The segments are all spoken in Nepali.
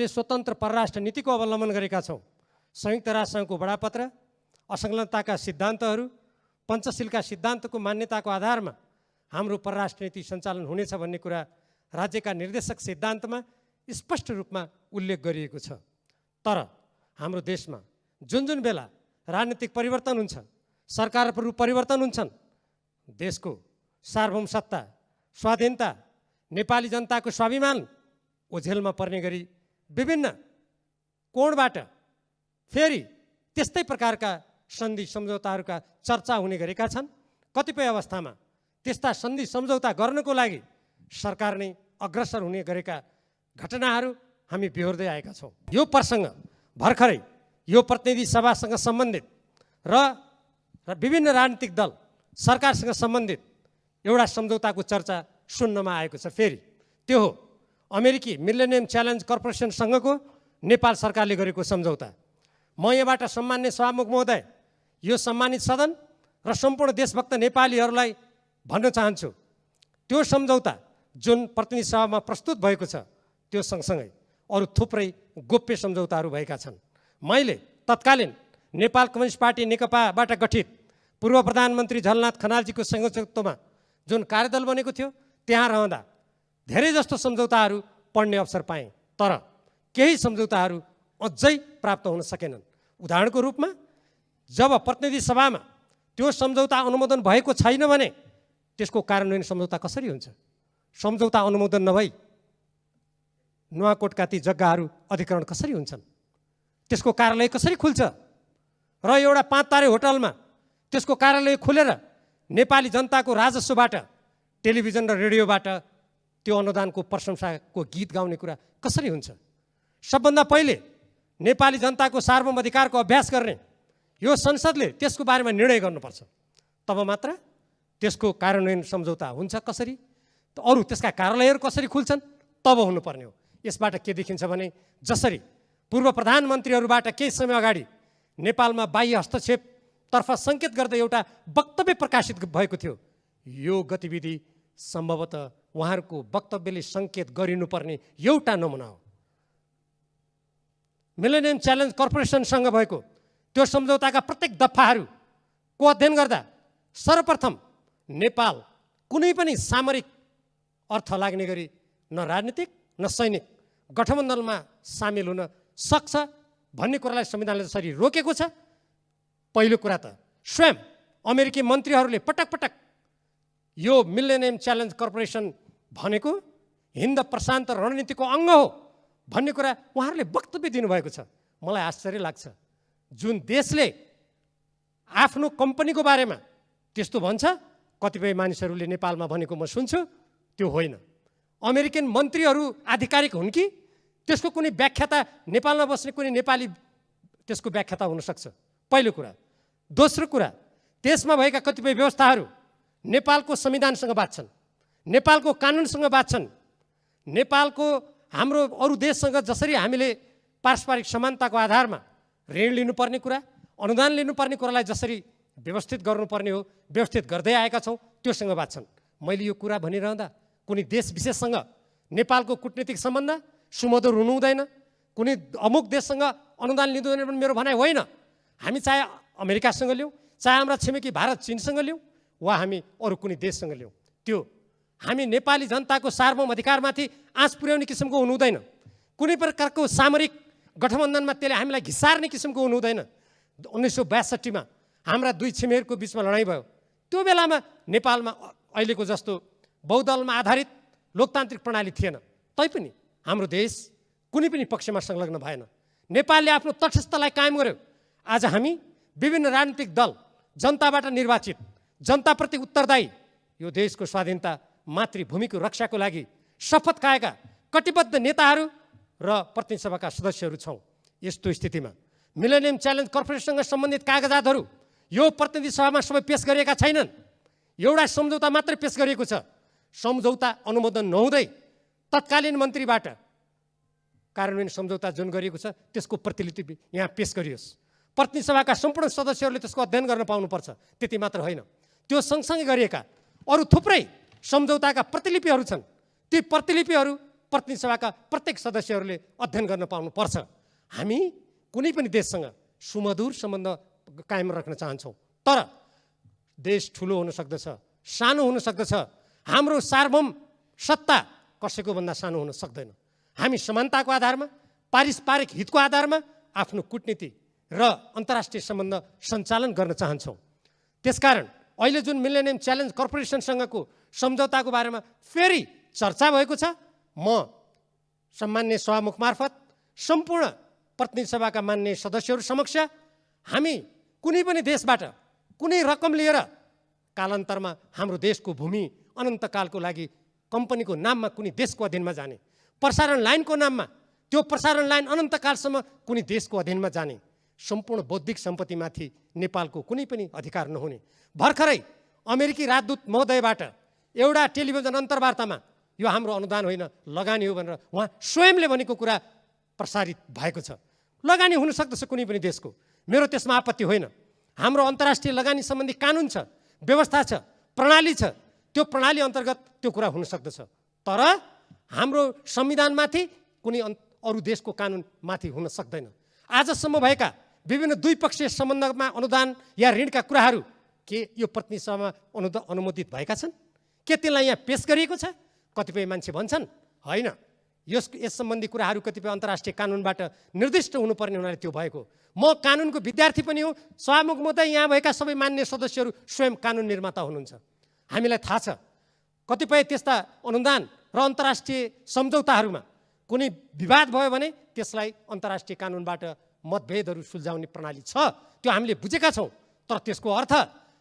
स्वतन्त्र परराष्ट्र नीतिको अवलम्बन गरेका छौँ। संयुक्त राष्ट्रसङ्घको बडापत्र, असंलग्नताका सिद्धान्तहरू, पञ्चशीलका सिद्धान्तको मान्यताको आधारमा हाम्रो परराष्ट्र नीति सञ्चालन हुनेछ भन्ने कुरा राज्यका निर्देशक सिद्धान्तमा स्पष्ट रूपमा उल्लेख गरिएको छ। तर हाम्रो देशमा जुन बेला राजनीतिक परिवर्तन हुन्छ, सरकारहरू परिवर्तन हुन्छन्, देशको सार्वभौम सत्ता, स्वाधीनता, नेपाली जनताको स्वाभिमान ओझेलमा पर्ने गरी विभिन्न कोणबाट फेरि त्यस्तै प्रकारका सन्धि सम्झौताहरूका चर्चा हुने गरेका छन्। कतिपय अवस्थामा त्यस्ता सन्धि सम्झौता गर्नको लागि सरकार नै अग्रसर हुने गरेका घटनाहरू हामी बिहोर्दै आएका छौँ। यो प्रसङ्ग भर्खरै यो प्रतिनिधि सभासँग सम्बन्धित र विभिन्न राजनीतिक दल सरकारसँग सम्बन्धित एउटा सम्झौताको चर्चा सुन्नमा आएको छ। फेरि त्यो हो अमेरिकी मिलेनियम च्यालेन्ज कर्पोरेसनसँगको नेपाल सरकारले गरेको सम्झौता। म यहाँबाट सम्मान्य सभामुख महोदय, यो सम्मानित सदन र सम्पूर्ण देशभक्त नेपालीहरूलाई भन्न चाहन्छु, त्यो सम्झौता जुन प्रतिनिधि सभामा प्रस्तुत भएको छ त्यो सँगसँगै अरू थुप्रै गोप्य सम्झौताहरू भएका छन्। मैले तत्कालीन नेपाल कम्युनिस्ट पार्टी नेकपाबाट गठित पूर्व प्रधानमन्त्री झलनाथ खनालजीको संयोजकत्वमा जुन कार्यदल बनेको थियो त्यहाँ रहँदा धेरै जस्तो सम्झौताहरू पढ्ने अवसर पाएँ, तर केही सम्झौताहरू अझै प्राप्त हुन सकेनन्। उदाहरणको रूपमा जब प्रतिनिधि सभामा त्यो सम्झौता अनुमोदन भएको छैन भने त्यसको कार्यान्वयन सम्झौता कसरी हुन्छ? सम्झौता अनुमोदन नभई नुवाकोटका ती जग्गाहरू अधिग्रहण कसरी हुन्छन्? त्यसको कार्यालय कसरी खुल्छ? र एउटा 5 तारे होटलमा त्यसको कार्यालय खुलेर नेपाली जनताको राजस्वबाट, टेलिभिजन र रेडियोबाट त्यो अनुदानको प्रशंसाको गीत गाउने कुरा कसरी हुन्छ? सबभन्दा पहिले नेपाली जनताको सार्वभौम अधिकारको अभ्यास गर्ने यो संसदले त्यसको बारेमा निर्णय गर्नुपर्छ, तब मात्र त्यसको कार्यान्वयन सम्झौता हुन्छ। कसरी? अरू त्यसका कार्यालयहरू कसरी खुल्छन् तब हुनुपर्ने हो। यसबाट के देखिन्छ भने जसरी पूर्व प्रधानमन्त्रीहरूबाट केही समय अगाडि नेपालमा बाह्य हस्तक्षेपतर्फ सङ्केत गर्दै एउटा वक्तव्य प्रकाशित भएको थियो, यो गतिविधि सम्भवतः उहाँहरूको वक्तव्यले सङ्केत गरिनुपर्ने एउटा नमुना हो। मिलेनियम च्यालेन्ज कर्पोरेसनसँग भएको त्यो सम्झौताका प्रत्येक दफाहरूको अध्ययन गर्दा सर्वप्रथम नेपाल कुनै पनि सामरिक अर्थ लाग्ने गरी न राजनीतिक न सैनिक गठबन्धनमा सामेल हुन सक्छ भन्ने कुरालाई संविधानले जसरी रोकेको छ, पहिलो कुरा त स्वयं अमेरिकी मन्त्रीहरूले पटक पटक यो मिलेनियम च्यालेन्ज कर्पोरेसन भनेको हिन्द प्रशान्त रणनीतिको अङ्ग हो भन्ने कुरा उहाँहरूले वक्तव्य दिनुभएको छ। मलाई आश्चर्य लाग्छ, जुन देशले आफ्नो कम्पनीको बारेमा त्यस्तो भन्छ, कतिपय मानिसहरूले नेपालमा भनेको म सुन्छु, त्यो होइन। अमेरिकन मन्त्रीहरू आधिकारिक हुन् कि त्यसको कुनै व्याख्याता नेपालमा बस्ने कुनै नेपाली त्यसको व्याख्याता हुनसक्छ, पहिलो कुरा। दोस्रो कुरा, त्यसमा भएका कतिपय व्यवस्थाहरू नेपालको संविधानसँग बाँच्छन्, नेपालको कानुनसँग बाँच्छन्, नेपालको हाम्रो अरू देशसँग जसरी हामीले पारस्परिक समानताको आधारमा ऋण लिनुपर्ने कुरा, अनुदान लिनुपर्ने कुरालाई जसरी व्यवस्थित गर्नुपर्ने हो, व्यवस्थित गर्दै आएका छौँ, त्योसँग बाँच्छन्। मैले यो कुरा भनिरहँदा कुनै देश विशेषसँग नेपालको कूटनीतिक सम्बन्ध सुमधुर हुनु हुँदैन, कुनै अमुक देशसँग अनुदान लिँदैन पनि मेरो भनाइ होइन। हामी चाहे अमेरिकासँग लिउँ, चाहे हाम्रा छिमेकी भारत चीनसँग लिउँ वा हामी अरू कुनै देशसँग लिउँ, त्यो हामी नेपाली जनताको सार्वभौम अधिकारमाथि आँच पुर्याउने किसिमको हुनु हुँदैन। कुनै प्रकारको सामरिक गठबन्धनमा त्यसले हामीलाई घिसार्ने किसिमको हुनु हुँदैन। 1962 मा हाम्रा दुई छिमेकीहरूको बिचमा लडाइँ भयो, त्यो बेलामा नेपालमा अहिलेको जस्तो बहुदलमा आधारित लोकतान्त्रिक प्रणाली थिएन, तैपनि हाम्रो देश कुनै पनि पक्षमा संलग्न भएन। नेपालले आफ्नो तटस्थतालाई कायम गर्यो। आज हामी विभिन्न राजनीतिक दल, जनताबाट निर्वाचित, जनताप्रति उत्तरदायी, यो देशको स्वाधीनता मातृभूमिको रक्षाको लागि शपथ खाएका कटिबद्ध नेताहरू र प्रतिनिधि सभाका सदस्यहरू छौँ। यस्तो स्थितिमा मिलेनियम च्यालेन्ज कर्पोरेसनसँग सम्बन्धित कागजातहरू यो प्रतिनिधि सभामा सबै पेश गरिएका छैनन्। एउटा सम्झौता मात्रै पेश गरिएको छ। सम्झौता अनुमोदन नहुँदै तत्कालीन मन्त्रीबाट कार्यान्वयन सम्झौता जुन गरिएको छ त्यसको प्रतिलिपि यहाँ पेश गरियोस्। प्रतिनिधि सभाका सम्पूर्ण सदस्यहरूले त्यसको अध्ययन गर्न पाउनुपर्छ। त्यति मात्र होइन, त्यो सँगसँगै गरिएका अरू थुप्रै सम्झौताका प्रतिलिपिहरू छन्। ती प्रतिलिपिहरू प्रतिनिधि सभाका प्रत्येक सदस्यहरूले अध्ययन गर्न पाउनुपर्छ। हामी कुनै पनि देशसँग सुमधुर सम्बन्ध कायम राख्न चाहन्छौँ, तर देश ठुलो हुन सक्दछ, सानो हुन सक्दछ। हाम्रो सार्वभौम सत्ता कसैको भन्दा सानो हुन सक्दैन। हामी समानताको आधारमा, पारस्परिक हितको आधारमा आफ्नो कूटनीति र अन्तर्राष्ट्रिय सम्बन्ध सञ्चालन गर्न चाहन्छौँ। त्यसकारण अहिले जुन मिलेनियम च्यालेन्ज कर्पोरेसनसँगको सम्झौताको बारेमा फेरि चर्चा भएको छ, म सम्मान्य सभामुख मार्फत सम्पूर्ण प्रतिनिधि सभाका मान्य सदस्यहरू समक्ष हामी कुनै पनि देशबाट कुनै रकम लिएर कालान्तरमा हाम्रो देशको भूमि अनन्तकालको लागि कम्पनीको नाममा कुनै देशको अधीनमा जाने, प्रसारण लाइनको नाममा त्यो प्रसारण लाइन अनन्तकालसम्म कुनै देशको अधीनमा जाने, सम्पूर्ण बौद्धिक सम्पत्तिमाथि नेपालको कुनै पनि अधिकार नहुने। भर्खरै अमेरिकी राजदूत महोदयबाट एउटा टेलिभिजन अन्तर्वार्तामा यो हाम्रो अनुदान होइन लगानी हो भनेर उहाँ स्वयंले भनेको कुरा प्रसारित भएको छ। लगानी हुन सक्दछ कुनै पनि देशको, मेरो त्यसमा आपत्ति होइन। हाम्रो अन्तर्राष्ट्रिय लगानी सम्बन्धी कानुन छ, व्यवस्था छ, प्रणाली छ, त्यो प्रणाली अन्तर्गत त्यो कुरा हुन सक्दछ। तर हाम्रो संविधानमाथि कुनै अरू देशको कानुन माथि हुन सक्दैन। आजसम्म भएका विभिन्न द्विपक्षीय सम्बन्धमा अनुदान या ऋणका कुराहरू के यो प्रतिनिधि सभामा अनुमोदित भएका छन्? के त्यसलाई यहाँ पेश गरिएको छ? कतिपय मान्छे भन्छन् होइन, यस सम्बन्धी कुराहरू कतिपय अन्तर्राष्ट्रिय कानुनबाट निर्दिष्ट हुनुपर्ने हुनाले त्यो भएको। म कानुनको विद्यार्थी पनि हो, सभामुख महोदय, यहाँ भएका सबै मान्य सदस्यहरू स्वयं कानुन निर्माता हुनुहुन्छ। हामीलाई थाहा छ कतिपय त्यस्ता अनुदान र अन्तर्राष्ट्रिय सम्झौताहरूमा कुनै विवाद भयो भने त्यसलाई अन्तर्राष्ट्रिय कानुनबाट मतभेदहरू सुल्झाउने प्रणाली छ, त्यो हामीले बुझेका छौँ। तर त्यसको अर्थ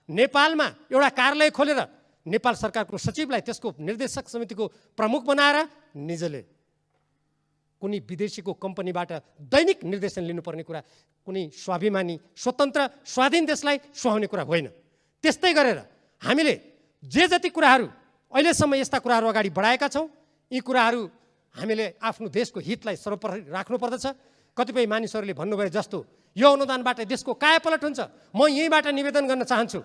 नेपालमा एउटा कार्यालय खोलेर नेपाल सरकारको सचिवलाई त्यसको निर्देशक समितिको प्रमुख बनाएर निजले कुनै विदेशीको कम्पनीबाट दैनिक निर्देशन लिनुपर्ने कुरा कुनै स्वाभिमानी स्वतन्त्र स्वाधीन देशलाई सुहाउने कुरा होइन। त्यस्तै गरेर हामीले जे जति कुराहरू अहिलेसम्म यस्ता कुराहरू अगाडि बढाएका छौँ, यी कुराहरू हामीले आफ्नो देशको हितलाई सर्वोपरि राख्नुपर्दछ। कतिपय मानिसहरूले भन्नुभयो जस्तो यो अनुदानबाट देशको कायापलट हुन्छ, म यहीँबाट निवेदन गर्न चाहन्छु।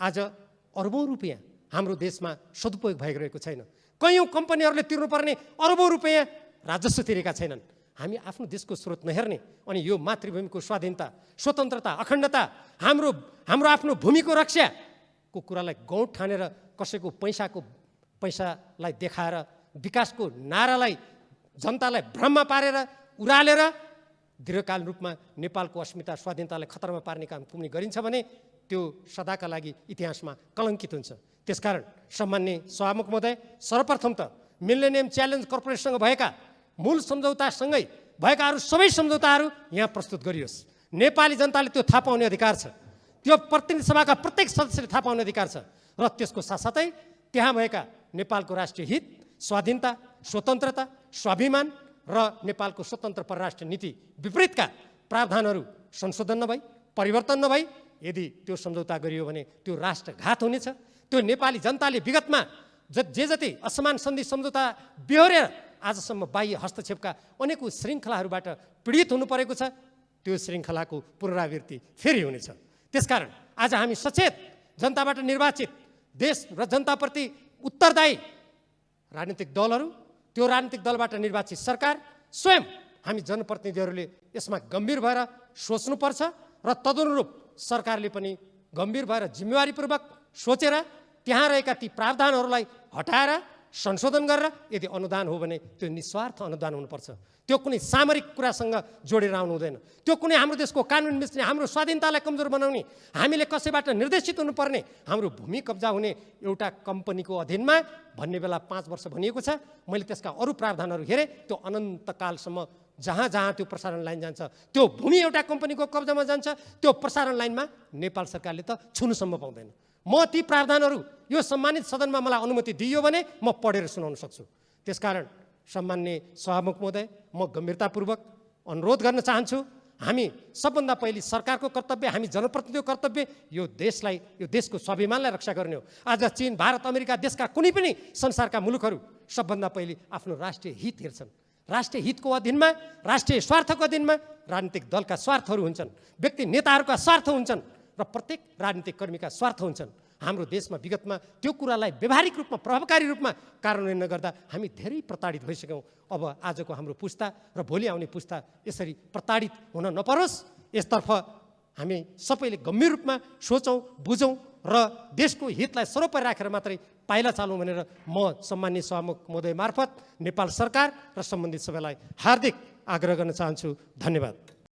आज अरबौँ रुपियाँ हाम्रो देशमा सदुपयोग भइरहेको छैन। कैयौँ कम्पनीहरूले तिर्नुपर्ने अरबौँ रुपियाँ राजस्व तिरेका छैनन्। हामी आफ्नो देशको स्रोत नहेर्ने अनि यो मातृभूमिको स्वाधीनता, स्वतन्त्रता, अखण्डता, हाम्रो आफ्नो भूमिको रक्षाको कुरालाई गौठ ठानेर कसैको पैसालाई देखाएर विकासको नारालाई जनतालाई भ्रममा पारेर उरालेर दीर्घकालीन रूपमा नेपालको अस्मिता स्वाधीनतालाई खतरामा पार्ने काम कुनै गरिन्छ भने त्यो सदाका लागि इतिहासमा कलङ्कित हुन्छ। त्यसकारण सम्मान्य सभामुख महोदय, सर्वप्रथम त मिलेनियम च्यालेन्ज कर्पोरेसनसँग भएका मूल सम्झौतासँगै भएका अरू सबै सम्झौताहरू यहाँ प्रस्तुत गरियोस्। नेपाली जनताले त्यो थाहा पाउने अधिकार छ, त्यो प्रतिनिधि सभाका प्रत्येक सदस्यले थाहा पाउने अधिकार छ। र त्यसको साथसाथै त्यहाँ भएका नेपालको राष्ट्रिय हित, स्वाधीनता, स्वतन्त्रता, स्वाभिमान र नेपालको स्वतन्त्र परराष्ट्र नीति विपरीतका प्रावधानहरू संशोधन नभई, परिवर्तन नभई यदि त्यो सम्झौता गरियो भने त्यो राष्ट्रघात हुनेछ। त्यो नेपाली जनताले विगतमा जे जति असमान सन्धि सम्झौता बेहोरेर आजसम्म बाह्य हस्तक्षेपका अनेकौँ श्रृङ्खलाहरूबाट पीडित हुनु परेको छ, त्यो श्रृङ्खलाको पुनरावृत्ति फेरि हुनेछ। त्यसकारण आज हामी सचेत जनताबाट निर्वाचित देश र जनताप्रति उत्तरदायी राजनीतिक दलहरू, त्यो राजनीतिक दलबाट निर्वाचित सरकार, स्वयं हामी जनप्रतिनिधिहरूले यसमा गम्भीर भएर सोच्नुपर्छ र तदनुरूप सरकारले पनि गम्भीर भएर जिम्मेवारीपूर्वक सोचेर त्यहाँ रहेका ती प्रावधानहरूलाई हटाएर संशोधन गरेर यदि अनुदान हो भने त्यो निस्वार्थ अनुदान हुनुपर्छ। त्यो कुनै सामरिक कुरासँग जोडेर आउनु हुँदैन। त्यो कुनै हाम्रो देशको कानुन मिच्ने, हाम्रो स्वाधीनतालाई कमजोर बनाउने, हामीले कसैबाट निर्देशित हुनुपर्ने, हाम्रो भूमि कब्जा हुने एउटा कम्पनीको अधीनमा भन्ने बेला 5 वर्ष भनिएको छ। मैले त्यसका अरू प्रावधानहरू हेरेँ, त्यो अनन्तकालसम्म जहाँ जहाँ त्यो प्रसारण लाइन जान्छ त्यो भूमि एउटा कम्पनीको कब्जामा जान्छ, त्यो प्रसारण लाइनमा नेपाल सरकारले त छुनुसम्म पाउँदैन। म ती प्रावधानहरू यो सम्मानित सदनमा मलाई अनुमति दिइयो भने म पढेर सुनाउन सक्छु। त्यसकारण सम्मान्य सभामुख महोदय, म गम्भीरतापूर्वक अनुरोध गर्न चाहन्छु, हामी सबभन्दा पहिले सरकारको कर्तव्य, हामी जनप्रतिनिधिको कर्तव्य यो देशलाई, यो देशको स्वाभिमानलाई रक्षा गर्ने हो। आज चीन, भारत, अमेरिका देशका कुनै पनि संसारका मुलुकहरू सबभन्दा पहिले आफ्नो राष्ट्रिय हित हेर्छन्। राष्ट्रिय हितको अधीनमा, राष्ट्रिय स्वार्थको अधीनमा राजनीतिक दलका स्वार्थहरू हुन्छन्, व्यक्ति नेताहरूका स्वार्थ हुन्छन् र प्रत्येक राजनीतिक कर्मीका स्वार्थ हुन्छन्। हाम्रो देशमा विगतमा त्यो कुरालाई व्यावहारिक रूपमा प्रभावकारी रूपमा कार्यान्वयन नगर्दा हामी धेरै प्रताडित भइसक्यौँ। अब आजको हाम्रो पुस्ता र भोलि आउने पुस्ता यसरी प्रताडित हुन नपरोस् यसतर्फ हामी सबैले गम्भीर रूपमा सोचौँ, बुझौँ र देशको हितलाई सर्वोपरि राखेर मात्रै पाइला चालौँ भनेर म सम्माननीय सभामुख महोदय मार्फत नेपाल सरकार र सम्बन्धित सबैलाई हार्दिक आग्रह गर्न चाहन्छु। धन्यवाद।